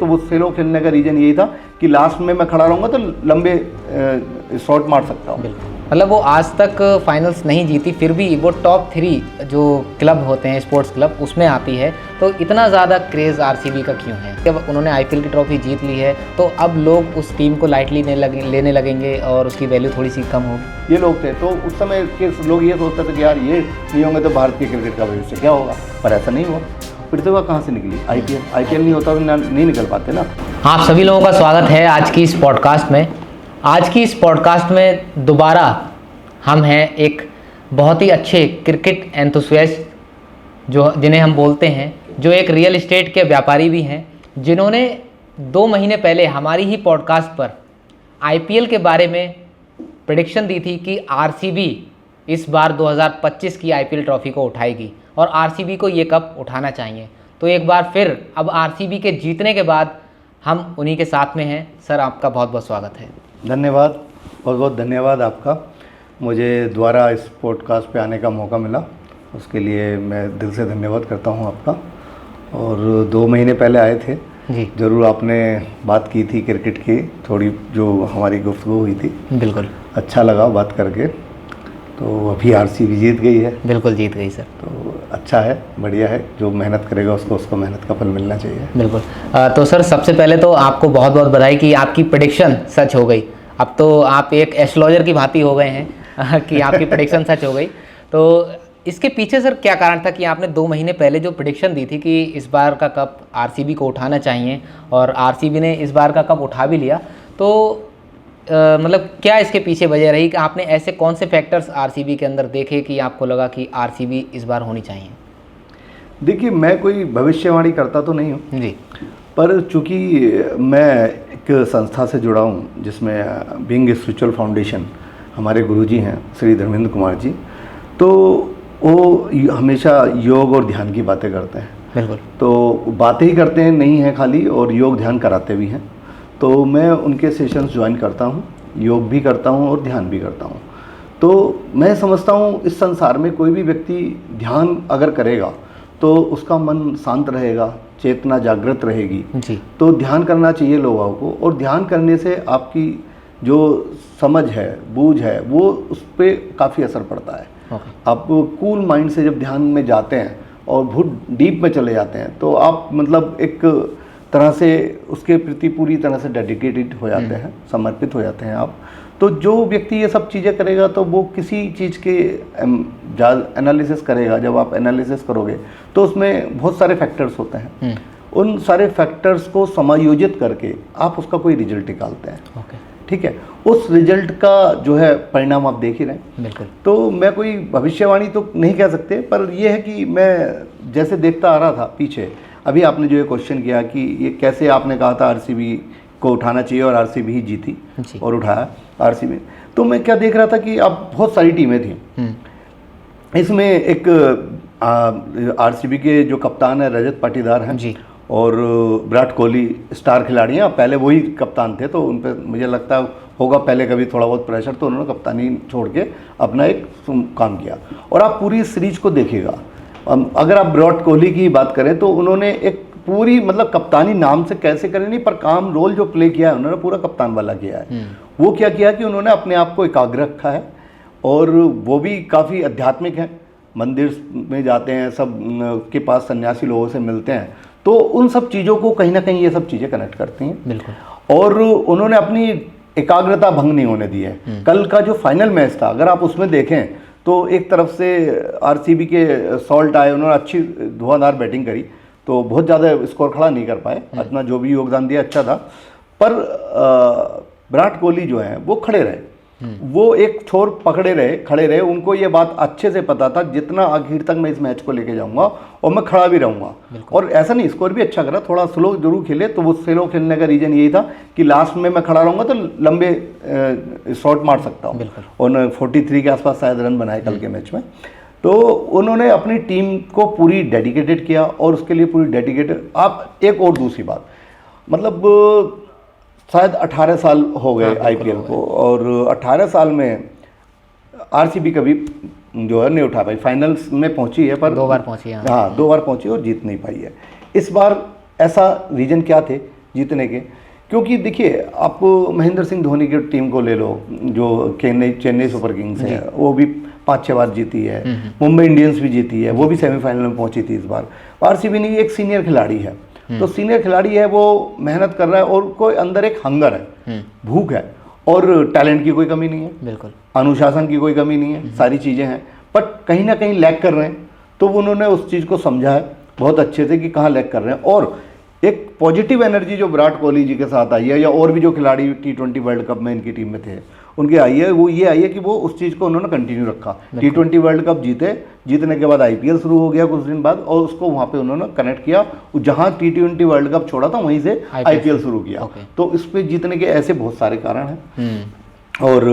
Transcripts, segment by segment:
वो स्लो खेलने का रीज़न यही था कि लास्ट में मैं खड़ा रहूँगा तो लंबे शॉट मार सकता हूँ। मतलब वो आज तक फाइनल्स नहीं जीती, फिर भी वो टॉप 3 जो क्लब होते हैं स्पोर्ट्स क्लब उसमें आती है। तो इतना ज़्यादा क्रेज़ आरसीबी का क्यों है? जब उन्होंने आईपीएल की ट्रॉफी जीत ली है तो अब लोग उस टीम को लाइटली लेने लगेंगे और उसकी वैल्यू थोड़ी सी कम होगी। ये लोग थे तो उस समय के लोग ये सोचते थे कि यार ये नहीं होंगे तो भारत के क्रिकेट का भविष्य क्या होगा, पर ऐसा नहीं हुआ। प्रतिभा कहाँ से निकली? आईपीएल नहीं होता तो नहीं निकल पाते ना। आप सभी लोगों का स्वागत है आज की इस पॉडकास्ट में। आज की इस पॉडकास्ट में दोबारा हम हैं एक बहुत ही अच्छे क्रिकेट एंथुसियास्ट जिन्हें हम बोलते हैं, जो एक रियल एस्टेट के व्यापारी भी हैं, जिन्होंने 2 महीने पहले हमारी ही पॉडकास्ट पर आईपीएल के बारे में प्रेडिक्शन दी थी कि आरसीबी इस बार 2025 की आईपीएल ट्रॉफी को उठाएगी और आरसीबी को ये कप उठाना चाहिए। तो एक बार फिर अब आरसीबी के जीतने के बाद हम उन्हीं के साथ में हैं। सर, आपका बहुत बहुत स्वागत है। धन्यवाद, बहुत बहुत धन्यवाद आपका। मुझे दोबारा इस पॉडकास्ट पे आने का मौका मिला, उसके लिए मैं दिल से धन्यवाद करता हूँ आपका। और 2 महीने पहले आए थे जी, ज़रूर आपने बात की थी क्रिकेट की, थोड़ी जो हमारी गुफ्तगू हुई थी। बिल्कुल, अच्छा लगा बात करके। तो अभी आरसीबी जीत गई है। बिल्कुल जीत गई सर। तो अच्छा है, बढ़िया है। जो मेहनत करेगा उसको मेहनत का फल मिलना चाहिए। बिल्कुल। तो सर, सबसे पहले तो आपको बहुत बहुत बधाई कि आपकी प्रेडिक्शन सच हो गई। अब तो आप एक एस्ट्रोलॉजर की भांति हो गए हैं कि आपकी प्रेडिक्शन सच हो गई। तो इसके पीछे सर क्या कारण था कि आपने 2 महीने पहले जो प्रेडिक्शन दी थी कि इस बार का कप आरसीबी को उठाना चाहिए और आरसीबी ने इस बार का कप उठा भी लिया, तो मतलब क्या इसके पीछे वजह रही कि आपने ऐसे कौन से फैक्टर्स आरसीबी के अंदर देखे कि आपको लगा कि आरसीबी इस बार होनी चाहिए? देखिए, मैं कोई भविष्यवाणी करता तो नहीं हूँ जी, पर चूँकि मैं एक संस्था से जुड़ा हूँ जिसमें बीइंग स्पिरिचुअल फाउंडेशन, हमारे गुरुजी हैं श्री धर्मेंद्र कुमार जी, तो वो हमेशा योग और ध्यान की बातें करते हैं। बिल्कुल। तो बातें ही करते हैं नहीं हैं खाली, और योग ध्यान कराते भी हैं। तो मैं उनके सेशंस ज्वाइन करता हूँ, योग भी करता हूँ और ध्यान भी करता हूँ। तो मैं समझता हूँ इस संसार में कोई भी व्यक्ति ध्यान अगर करेगा तो उसका मन शांत रहेगा, चेतना जागृत रहेगी जी, तो ध्यान करना चाहिए लोगों को। और ध्यान करने से आपकी जो समझ है, बूझ है, वो उस पर काफ़ी असर पड़ता है। आप कूल माइंड से जब ध्यान में जाते हैं और बहुत डीप में चले जाते हैं तो आप मतलब एक तरह से उसके प्रति पूरी तरह से डेडिकेटेड हो जाते हैं, समर्पित हो जाते हैं आप। तो जो व्यक्ति ये सब चीज़ें करेगा तो वो किसी चीज़ के एनालिसिस करेगा। जब आप एनालिसिस करोगे तो उसमें बहुत सारे फैक्टर्स होते हैं। उन सारे फैक्टर्स को समायोजित करके आप उसका कोई रिजल्ट निकालते हैं। ठीक है, उस रिजल्ट का जो है परिणाम आप देख ही रहे हैं। बिल्कुल। तो मैं कोई भविष्यवाणी तो नहीं कह सकते, पर यह है कि मैं जैसे देखता आ रहा था पीछे, अभी आपने जो ये क्वेश्चन किया कि ये कैसे, आपने कहा था आरसीबी को उठाना चाहिए और आरसीबी ही जीती और उठाया आरसीबी। तो मैं क्या देख रहा था कि अब बहुत सारी टीमें थी इसमें। एक आरसीबी के जो कप्तान है रजत पाटीदार हैं जी, और विराट कोहली स्टार खिलाड़ी हैं। पहले वही कप्तान थे तो उन पर मुझे लगता होगा पहले कभी थोड़ा बहुत प्रेशर, तो उन्होंने कप्तानी छोड़ के अपना एक काम किया। और आप पूरी सीरीज को देखिएगा, अगर आप विराट कोहली की बात करें तो उन्होंने एक पूरी मतलब कप्तानी नाम से कैसे करें नहीं, पर काम रोल जो प्ले किया है उन्होंने पूरा कप्तान वाला किया है। वो क्या किया कि उन्होंने अपने आप को एकाग्र रखा है, और वो भी काफ़ी आध्यात्मिक हैं, मंदिर में जाते हैं, सब के पास सन्यासी लोगों से मिलते हैं। तो उन सब चीज़ों को कहीं ना कहीं ये सब चीज़ें कनेक्ट करती हैं। बिल्कुल। और उन्होंने अपनी एकाग्रता भंग नहीं होने दी है। कल का जो फाइनल मैच था अगर आप उसमें देखें तो एक तरफ से आरसीबी के सॉल्ट आए, उन्होंने अच्छी धुआंधार बैटिंग करी तो बहुत ज़्यादा स्कोर खड़ा नहीं कर पाए, अपना जो भी योगदान दिया अच्छा था। पर विराट कोहली जो हैं वो खड़े रहे, वो एक छोर पकड़े रहे, खड़े रहे। उनको ये बात अच्छे से पता था जितना आखिर तक मैं इस मैच को लेके जाऊंगा और मैं खड़ा भी रहूंगा। और ऐसा नहीं, स्कोर भी अच्छा करा, थोड़ा स्लो जरूर खेले। तो वो स्लो खेलने का रीज़न यही था कि लास्ट में मैं खड़ा रहूंगा तो लंबे शॉट मार सकता हूँ। और 43 के आसपास शायद रन बनाए कल के मैच में। तो उन्होंने अपनी टीम को पूरी डेडिकेटेड किया और उसके लिए पूरी डेडिकेटेड। आप एक और दूसरी बात, मतलब शायद 18 साल हो गए आईपीएल को, और 18 साल में आरसीबी कभी जो है नहीं उठा पाई। फाइनल्स में पहुंची है पर 2 बार पहुंची है। हाँ, 2 बार पहुंची और जीत नहीं पाई है। इस बार ऐसा रीजन क्या थे जीतने के। क्योंकि देखिए, आप महेंद्र सिंह धोनी की टीम को ले लो, जो चेन्नई सुपर किंग्स है, वो भी 5-6 बार जीती है। मुंबई इंडियंस भी जीती है, वो भी सेमीफाइनल में पहुंची थी इस बार। आरसीबी नहीं, एक सीनियर खिलाड़ी है, तो सीनियर खिलाड़ी है, वो मेहनत कर रहा है और कोई अंदर एक हंगर है, भूख है, और टैलेंट की कोई कमी नहीं है, बिल्कुल अनुशासन की कोई कमी नहीं है, सारी चीज़ें हैं, बट कहीं ना कहीं लैग कर रहे हैं। तो उन्होंने उस चीज़ को समझा है बहुत अच्छे से कि कहाँ लैग कर रहे हैं, और एक पॉजिटिव एनर्जी जो विराट कोहली जी के साथ आई है, या और भी जो खिलाड़ी T20 वर्ल्ड कप में इनकी टीम में थे, उनकी आई है, वो ये आई है कि वो उस चीज़ को उन्होंने कंटिन्यू रखा। T20 वर्ल्ड कप जीतने के बाद IPL शुरू हो गया कुछ दिन बाद, और उसको वहाँ पे उन्होंने कनेक्ट किया, जहाँ T20 वर्ल्ड कप छोड़ा था वहीं से IPL शुरू किया। तो इस पे जीतने के ऐसे बहुत सारे कारण हैं, और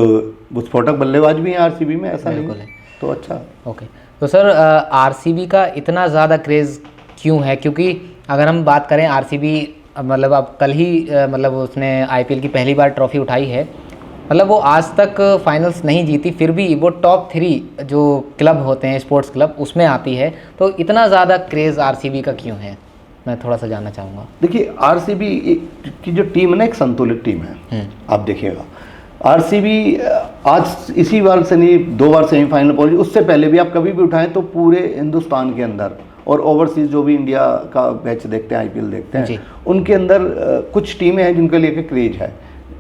विस्फोटक बल्लेबाज भी हैं आरसीबी में, ऐसा नहीं है, तो अच्छा। ओके, तो सर आरसीबी का इतना ज़्यादा क्रेज़ क्यों है? क्योंकि अगर हम बात करें आरसीबी, मतलब अब कल ही मतलब उसने IPL की पहली बार ट्रॉफी उठाई है, मतलब वो आज तक फाइनल्स नहीं जीती, फिर भी वो टॉप 3 जो क्लब होते हैं स्पोर्ट्स क्लब उसमें आती है, तो इतना ज़्यादा क्रेज़ आरसीबी का क्यों है, मैं थोड़ा सा जानना चाहूँगा। देखिए, आरसीबी की जो टीम है ना, एक संतुलित टीम है। आप देखिएगा, आरसीबी आज इसी बार से नहीं, 2 बार सेमीफाइनल पहुंची, उससे पहले भी आप कभी भी उठाएं तो पूरे हिंदुस्तान के अंदर और ओवरसीज जो भी इंडिया का मैच देखते हैं, IPL देखते हैं, उनके अंदर कुछ टीमें हैं जिनके लिए क्रेज है।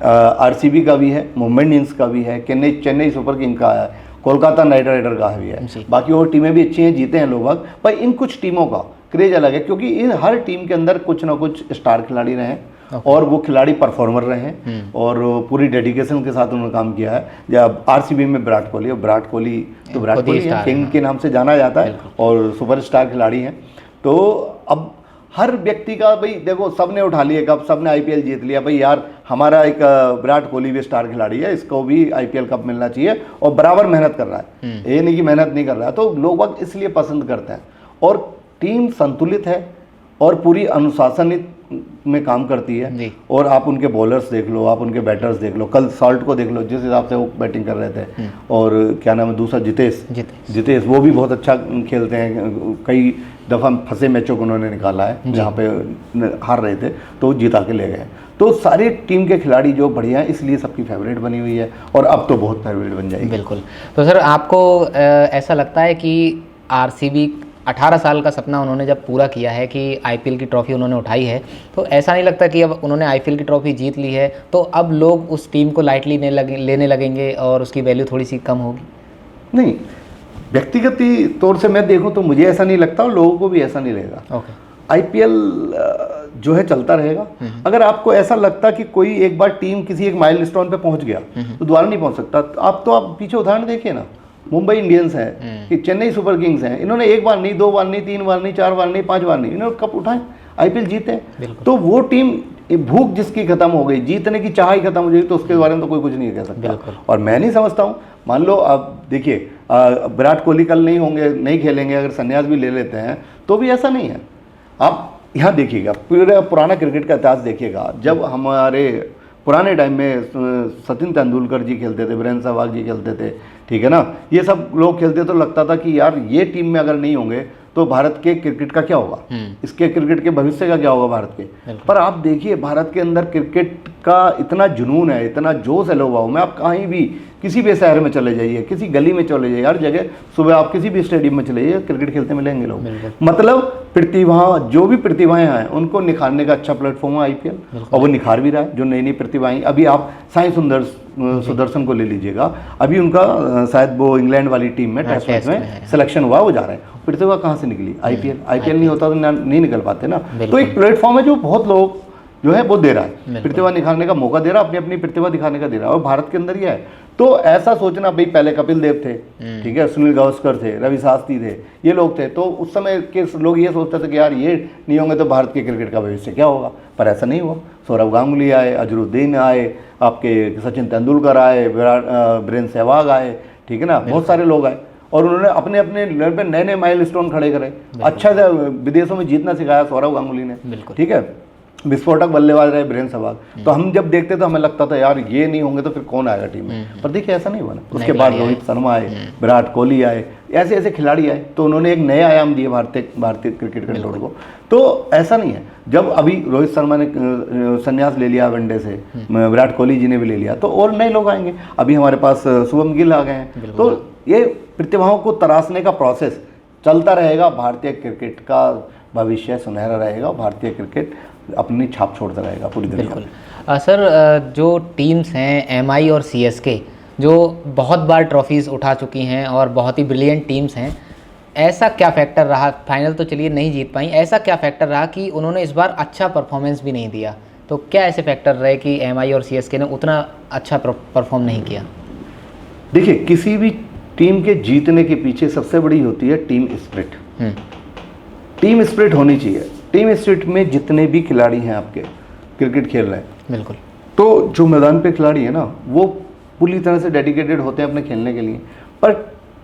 आरसीबी का भी है, मुंबई इंडियंस का भी है, चेन्नई सुपर किंग का है, कोलकाता नाइट राइडर का भी है, बाकी और टीमें भी अच्छी हैं, जीते हैं लोग, पर इन कुछ टीमों का क्रेज अलग है, क्योंकि इन हर टीम के अंदर कुछ ना कुछ स्टार खिलाड़ी रहे हैं, और वो खिलाड़ी परफॉर्मर रहे हैं, और पूरी डेडिकेशन के साथ उन्होंने काम किया है। जब आरसीबी में विराट कोहली तो विराट कोहली है, किंग के नाम से जाना जाता है, और सुपरस्टार खिलाड़ी हैं। तो अब हर व्यक्ति का, भाई देखो, सबने उठा लिया कप, सबने IPL जीत लिया, भाई यार हमारा एक विराट कोहली भी स्टार खिलाड़ी है, इसको भी IPL कप मिलना चाहिए, और बराबर मेहनत कर रहा है, ये नहीं कि मेहनत नहीं कर रहा है। तो लोग इसलिए पसंद करते हैं, और टीम संतुलित है और पूरी अनुशासनित में काम करती है। और आप उनके बॉलर्स देख लो, आप उनके बैटर्स देख लो, कल सॉल्ट को देख लो, जिस हिसाब से वो बैटिंग कर रहे थे, और क्या नाम है दूसरा, जितेश, वो भी बहुत अच्छा खेलते हैं, कई दफ़ा फंसे मैचों को उन्होंने निकाला है, जहाँ पे हार रहे थे तो जीता के ले गए। तो सारी टीम के खिलाड़ी जो बढ़िया हैं, इसलिए सबकी फेवरेट बनी हुई है, और अब तो बहुत फेवरेट बन जाएगी। बिल्कुल। तो सर आपको ऐसा लगता है कि आरसीबी 18 साल का सपना उन्होंने जब पूरा किया है कि IPL की ट्रॉफ़ी उन्होंने उठाई है, तो ऐसा नहीं लगता कि अब उन्होंने IPL की ट्रॉफ़ी जीत ली है तो अब लोग उस टीम को लाइटली लेने लगेंगे और उसकी वैल्यू थोड़ी सी कम होगी? नहीं, व्यक्तिगत तौर से मैं देखूं तो मुझे ऐसा नहीं लगता, और लोगों को भी ऐसा नहीं लगेगा। IPL जो है चलता रहेगा। अगर आपको ऐसा लगता कि कोई एक बार टीम किसी एक माइलस्टोन पे पहुंच गया तो दोबारा नहीं पहुंच सकता, आप पीछे उदाहरण देखिए ना, मुंबई इंडियंस है कि चेन्नई सुपर किंग्स हैं, इन्होंने 1 बार नहीं, 2 बार नहीं, 3 बार नहीं, 4 बार नहीं, 5 बार नहीं, इन्होंने कप उठाए, IPL जीते। तो वो टीम, भूख जिसकी खत्म हो गई, जीतने की चाह ही खत्म हो जाएगी, तो उसके बारे में तो कोई कुछ नहीं कह सकता। और मैं नहीं समझता हूँ, मान लो अब देखिए, विराट कोहली कल नहीं होंगे, नहीं खेलेंगे, अगर संन्यास भी ले लेते हैं तो भी ऐसा नहीं है। आप यहाँ देखिएगा, पूरा पुराना क्रिकेट का इतिहास देखिएगा, जब हमारे पुराने टाइम में सचिन तेंदुलकर जी खेलते थे, वीरेंद्र सहवाग जी खेलते थे, ठीक है ना, ये सब लोग खेलते, तो लगता था कि यार ये टीम में अगर नहीं होंगे तो भारत के क्रिकेट का क्या होगा, इसके क्रिकेट के भविष्य का क्या होगा भारत के। पर आप देखिए, भारत के अंदर क्रिकेट का इतना जुनून है, इतना जोश है लोगों में, आप कहीं भी किसी भी शहर में चले जाइए, किसी गली में चले जाइए, हर जगह सुबह आप किसी भी स्टेडियम में चले जाइए, क्रिकेट खेलते मिलेंगे लोग। मतलब प्रतिभा, जो भी प्रतिभाएं हैं उनको निखारने का अच्छा प्लेटफॉर्म है IPL, और वो निखार भी रहा है। जो नई नई प्रतिभाएं, अभी आप साई सुदर्शन को ले लीजिएगा, अभी उनका शायद वो इंग्लैंड वाली टीम में टेस्ट मैच में सिलेक्शन हुआ, वो जा रहे हैं। प्रतिभा कहाँ से निकली? IPL नहीं होता तो नहीं निकल पाते ना। तो एक प्लेटफॉर्म है जो बहुत लोग जो है वो दे रहा है, प्रतिभा निखारने का मौका दे रहा है, अपनी अपनी प्रतिभा दिखाने का दे रहा है, और भारत के अंदर ये है। तो ऐसा सोचना, भाई पहले कपिल देव थे, ठीक है, सुनील गावस्कर थे, रवि शास्त्री थे, ये लोग थे, तो उस समय के लोग ये सोचते थे कि यार ये नहीं होंगे तो भारत के क्रिकेट का भविष्य क्या होगा, पर ऐसा नहीं हुआ। सौरव गांगुली आए, अजरुद्दीन आए, आपके सचिन तेंदुलकर आए, वीरेंद्र सहवाग आए, ठीक है ना, बहुत सारे लोग आए, और उन्होंने अपने अपने लेवल पे नए नए माइलस्टोन खड़े करे। अच्छा विदेशों में जीतना सिखाया सौरव गांगुली ने, ठीक है। विस्फोटक बल्लेबाज रहे वीरेंद्र सहवाग, तो हम जब देखते तो हमें लगता था यार ये नहीं होंगे तो फिर कौन आएगा टीम में, पर देखिए ऐसा नहीं बना। उसके बाद रोहित शर्मा आए, विराट कोहली आए, ऐसे ऐसे खिलाड़ी आए, तो उन्होंने एक नए आयाम दिए भारतीय क्रिकेट कंट्रोल को। तो ऐसा नहीं है, जब अभी रोहित शर्मा ने संन्यास ले लिया वनडे से, विराट कोहली जी ने भी ले लिया, तो और नए लोग आएंगे। अभी हमारे पास शुभम गिल आ गए हैं, तो ये प्रतिभाओं को तराशने का प्रोसेस चलता रहेगा। भारतीय क्रिकेट का भविष्य सुनहरा रहेगा, भारतीय क्रिकेट अपनी छाप छोड़ता रहेगा पूरी दुनिया में। सर, जो टीम्स हैं एमआई और सीएसके, जो बहुत बार ट्रॉफीज़ उठा चुकी हैं और बहुत ही ब्रिलियंट टीम्स हैं, ऐसा क्या फैक्टर रहा, फाइनल तो चलिए नहीं जीत पाई, ऐसा क्या फैक्टर रहा कि उन्होंने इस बार अच्छा परफॉर्मेंस भी नहीं दिया? तो क्या ऐसे फैक्टर रहे कि एमआई और सीएसके ने उतना अच्छा परफॉर्म नहीं किया? देखिए, किसी भी टीम के जीतने के पीछे सबसे बड़ी होती है टीम स्पिरिट। टीम स्पिरिट होनी चाहिए। टीम स्पिरिट में जितने भी खिलाड़ी हैं आपके क्रिकेट खेल रहे हैं, बिल्कुल, तो जो मैदान पे खिलाड़ी है ना, वो पूरी तरह से डेडिकेटेड होते हैं अपने खेलने के लिए, पर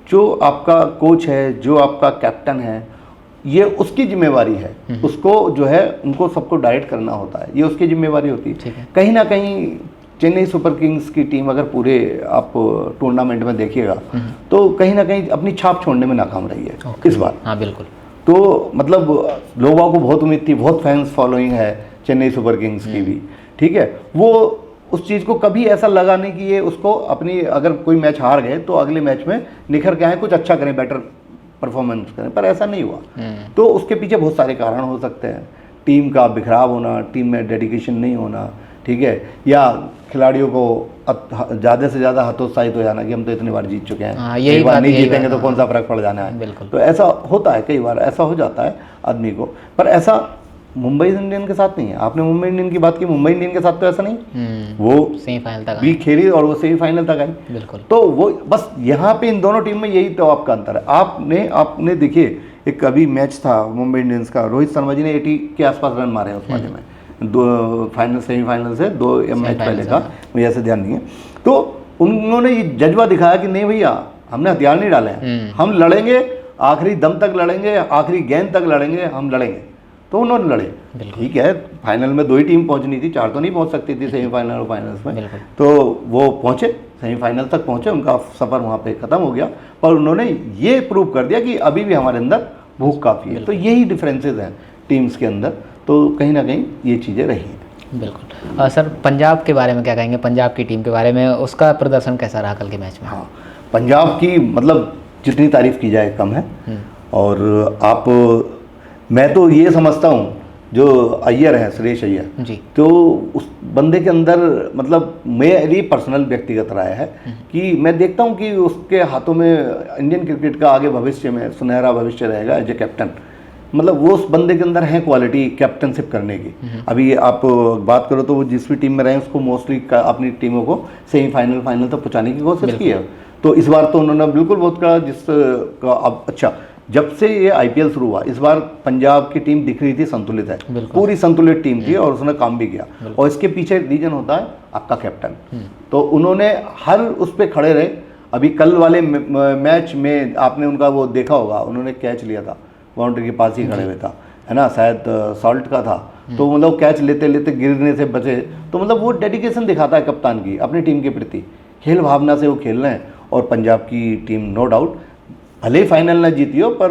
जो आपका कोच है, जो आपका कैप्टन है, ये उसकी जिम्मेवारी है, उसको जो है उनको सबको डायरेक्ट करना होता है, ये उसकी जिम्मेवारी होती है। कहीं ना कहीं चेन्नई सुपर किंग्स की टीम अगर पूरे आप टूर्नामेंट में देखिएगा तो कहीं ना कहीं अपनी छाप छोड़ने में नाकाम रही है इस बार। हाँ बिल्कुल। तो मतलब लोगों को बहुत उम्मीद थी, बहुत फैंस फॉलोइंग है चेन्नई सुपर किंग्स की भी, ठीक है, वो उस चीज़ को कभी ऐसा लगा नहीं कि ये उसको अपनी, अगर कोई मैच हार गए तो अगले मैच में निखर के आए, कुछ अच्छा करें, बेटर परफॉर्मेंस करें, पर ऐसा नहीं हुआ। तो उसके पीछे बहुत सारे कारण हो सकते हैं, टीम का बिखराव होना, टीम में डेडिकेशन नहीं होना, ठीक है, या खिलाड़ियों को ज़्यादा से ज़्यादा हतोत्साहित हो जाना कि हम तो इतनी बार जीत चुके हैं, एक बार नहीं जीतेंगे तो कौन सा फर्क पड़ जाना है। तो ऐसा होता है, कई बार ऐसा हो जाता है आदमी को, पर ऐसा मुंबई इंडियन के साथ नहीं है। आपने मुंबई इंडियन की बात की, मुंबई इंडियन के साथ तो ऐसा नहीं, वो सेमीफाइनल तक भी खेली और वो सेमीफाइनल तक आई। बिल्कुल। तो वो बस यहाँ पे इन दोनों टीम में यही तो आपका अंतर है। आपने देखिए, एक अभी मैच था मुंबई इंडियंस का, रोहित शर्मा जी ने 80 के आसपास रन मारे हैं उस मैच में, दो फाइनल सेमीफाइनल से 2 मैच पहले का, मुझे ऐसे ध्यान नहीं है। तो उन्होंने ये जज्बा दिखाया कि नहीं भैया, हमने हथियार नहीं डाले हैं, हम लड़ेंगे, आखिरी दम तक लड़ेंगे, आखिरी गेंद तक लड़ेंगे, हम लड़ेंगे। तो उन्होंने लड़े, ठीक है, फाइनल में 2 ही टीम पहुंचनी थी, 4 तो नहीं पहुंच सकती थी सेमीफाइनल और फाइनल्स में, तो वो पहुंचे, सेमीफाइनल तक पहुंचे, उनका सफ़र वहाँ पे ख़त्म हो गया, पर उन्होंने ये प्रूव कर दिया कि अभी भी हमारे अंदर भूख काफ़ी है। तो यही डिफरेंसेस हैं टीम्स के अंदर, तो कहीं ना कहीं ये चीज़ें रही हैं। बिल्कुल। सर, पंजाब के बारे में क्या कहेंगे, पंजाब की टीम के बारे में, उसका प्रदर्शन कैसा रहा कल के मैच में? हाँ, पंजाब की मतलब जितनी तारीफ़ की जाए कम है। और मैं तो ये समझता हूँ, जो अय्यर है, सुरेश अय्यर जी, तो उस बंदे के अंदर, मतलब मेरी पर्सनल व्यक्तिगत राय है कि मैं देखता हूँ कि उसके हाथों में इंडियन क्रिकेट का आगे भविष्य में सुनहरा भविष्य रहेगा एज ए कैप्टन। मतलब वो उस बंदे के अंदर है क्वालिटी कैप्टनशिप करने की। अभी आप बात करो तो वो जिस भी टीम में रहे उसको मोस्टली अपनी टीमों को सेमीफाइनल फाइनल तक पहुँचाने की कोशिश की है। तो इस बार तो उन्होंने बिल्कुल बहुत कहा, जिसका अब अच्छा, जब से ये आईपीएल शुरू हुआ, इस बार पंजाब की टीम दिख रही थी संतुलित है, पूरी संतुलित टीम थी और उसने काम भी किया। और इसके पीछे रीजन होता है आपका कैप्टन। तो उन्होंने हर उस पर खड़े रहे। अभी कल वाले मैच में आपने उनका वो देखा होगा, उन्होंने कैच लिया था, बाउंड्री के पास ही खड़े हुए था, है ना, शायद सॉल्ट का था। तो मतलब कैच लेते लेते गिरने से बचे। तो मतलब वो डेडिकेशन दिखाता है कप्तान की अपनी टीम के प्रति, खेल भावना से वो खेल रहे हैं। और पंजाब की टीम नो डाउट भले ही फाइनल ना जीती हो, पर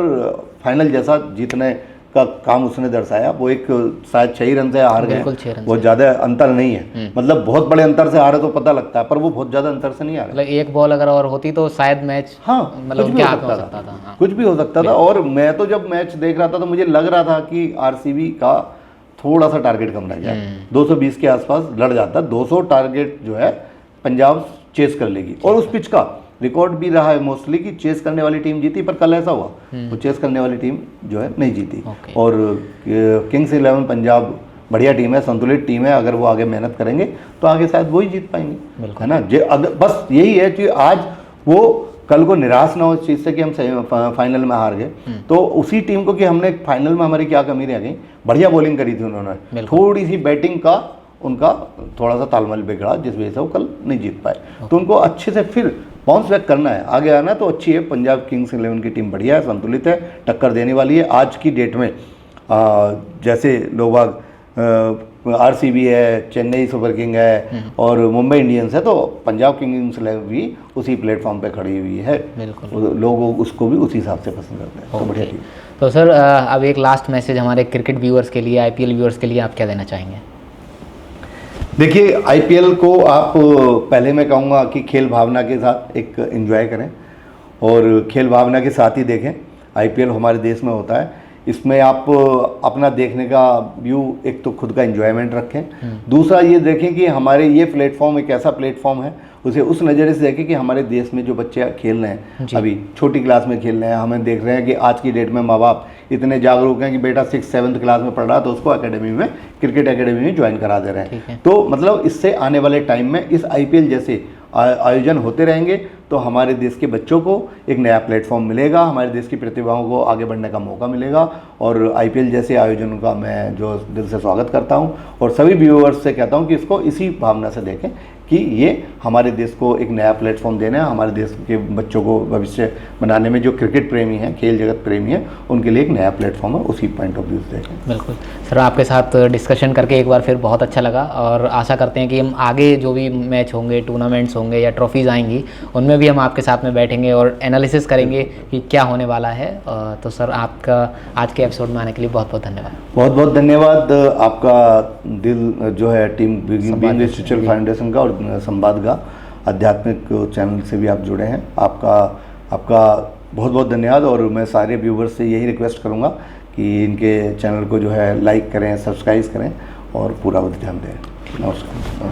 फाइनल जैसा जीतने का काम उसने दर्शाया। वो एक शायद 6 रन से हार गए, बहुत ज़्यादा अंतर नहीं है, मतलब बहुत बड़े अंतर से हारे तो पता लगता है, पर वो बहुत ज़्यादा अंतर से नहीं हारे। मतलब एक बॉल अगर और होती तो शायद मैच, हाँ, मतलब कुछ भी हो सकता था। हाँ, कुछ भी हो सकता था। और मैं तो जब मैच देख रहा था तो मुझे लग रहा था कि आरसीबी का थोड़ा सा टारगेट कम रह जाए, 220 के आसपास लड़ जाता। 200 टारगेट जो है पंजाब चेस कर लेगी। और उस पिच का रिकॉर्ड भी रहा है मोस्टली कि चेस करने वाली टीम जीती, पर कल ऐसा हुआ वो चेस करने वाली टीम जो है नहीं जीती। और किंग्स 11 पंजाब बढ़िया टीम है, संतुलित टीम है, अगर वो आगे मेहनत करेंगे तो आगे शायद वो ही जीत पाएंगे, है ना। अगर बस यही है कि आज वो कल को निराश ना हो इस चीज़ से कि हम फाइनल में हार गए, तो उसी टीम को कि हमने फाइनल में हमारी क्या कमी रह गई। बढ़िया बॉलिंग करी थी उन्होंने, थोड़ी सी बैटिंग का उनका थोड़ा सा तालमेल बिगड़ा, जिस वजह से वो कल नहीं जीत पाए। तो उनको अच्छे से फिर बाउंस बैक करना है, आगे आना तो अच्छी है। पंजाब किंग्स 11 की टीम बढ़िया है, संतुलित है, टक्कर देने वाली है। आज की डेट में जैसे लोग आरसीबी है, चेन्नई सुपर किंग है और मुंबई इंडियंस है, तो पंजाब किंग्स भी उसी प्लेटफॉर्म पे खड़ी हुई है। बिल्कुल। लोग उसको भी उसी हिसाब से पसंद करते हैं। तो बढ़िया ओके। चीज़। तो सर अब एक लास्ट मैसेज हमारे क्रिकेट व्यूअर्स के लिए, आईपीएल व्यूअर्स के लिए आप क्या देना चाहेंगे? देखिए, आईपीएल को आप पहले मैं कहूँगा कि खेल भावना के साथ एक एंजॉय करें और खेल भावना के साथ ही देखें। आईपीएल हमारे देश में होता है, इसमें आप अपना देखने का व्यू, एक तो खुद का एंजॉयमेंट रखें, दूसरा ये देखें कि हमारे ये प्लेटफॉर्म एक ऐसा प्लेटफॉर्म है, उसे उस नज़रिए से देखें कि हमारे देश में जो बच्चे खेल रहे हैं, अभी छोटी क्लास में खेल रहे हैं, हमें देख रहे हैं कि आज की डेट में माँ बाप इतने जागरूक हैं कि बेटा 6-7 क्लास में पढ़ रहा है तो उसको एकेडमी में, क्रिकेट एकेडमी में ज्वाइन करा दे रहे हैं। तो मतलब इससे आने वाले टाइम में इस आईपीएल जैसे आयोजन होते रहेंगे तो हमारे देश के बच्चों को एक नया प्लेटफॉर्म मिलेगा, हमारे देश की प्रतिभाओं को आगे बढ़ने का मौका मिलेगा। और आईपीएल जैसे आयोजन का मैं जो दिल से स्वागत करता हूं और सभी व्यूअर्स से कहता हूं कि इसको इसी भावना से देखें कि ये हमारे देश को एक नया प्लेटफॉर्म देना है, हमारे देश के बच्चों को भविष्य बनाने में, जो क्रिकेट प्रेमी हैं, खेल जगत प्रेमी हैं, उनके लिए एक नया प्लेटफॉर्म है, उसी पॉइंट ऑफ व्यू से देखें। बिल्कुल सर, आपके साथ डिस्कशन करके एक बार फिर बहुत अच्छा लगा और आशा करते हैं कि हम आगे जो भी मैच होंगे, टूर्नामेंट्स होंगे या ट्रॉफीज़ आएंगी, उनमें भी हम आपके साथ में बैठेंगे और एनालिसिस करेंगे कि क्या होने वाला है। तो सर, आपका आज के एपिसोड में आने के लिए बहुत बहुत धन्यवाद। बहुत बहुत धन्यवाद आपका, दिल जो है टीम बीइंग स्पिरिचुअल फाउंडेशन का और संवाद का आध्यात्मिक चैनल से भी आप जुड़े हैं, आपका बहुत बहुत धन्यवाद। और मैं सारे व्यूवर्स से यही रिक्वेस्ट करूंगा कि इनके चैनल को जो है लाइक करें, सब्सक्राइब करें और पूरा ध्यान दें। नमस्कार।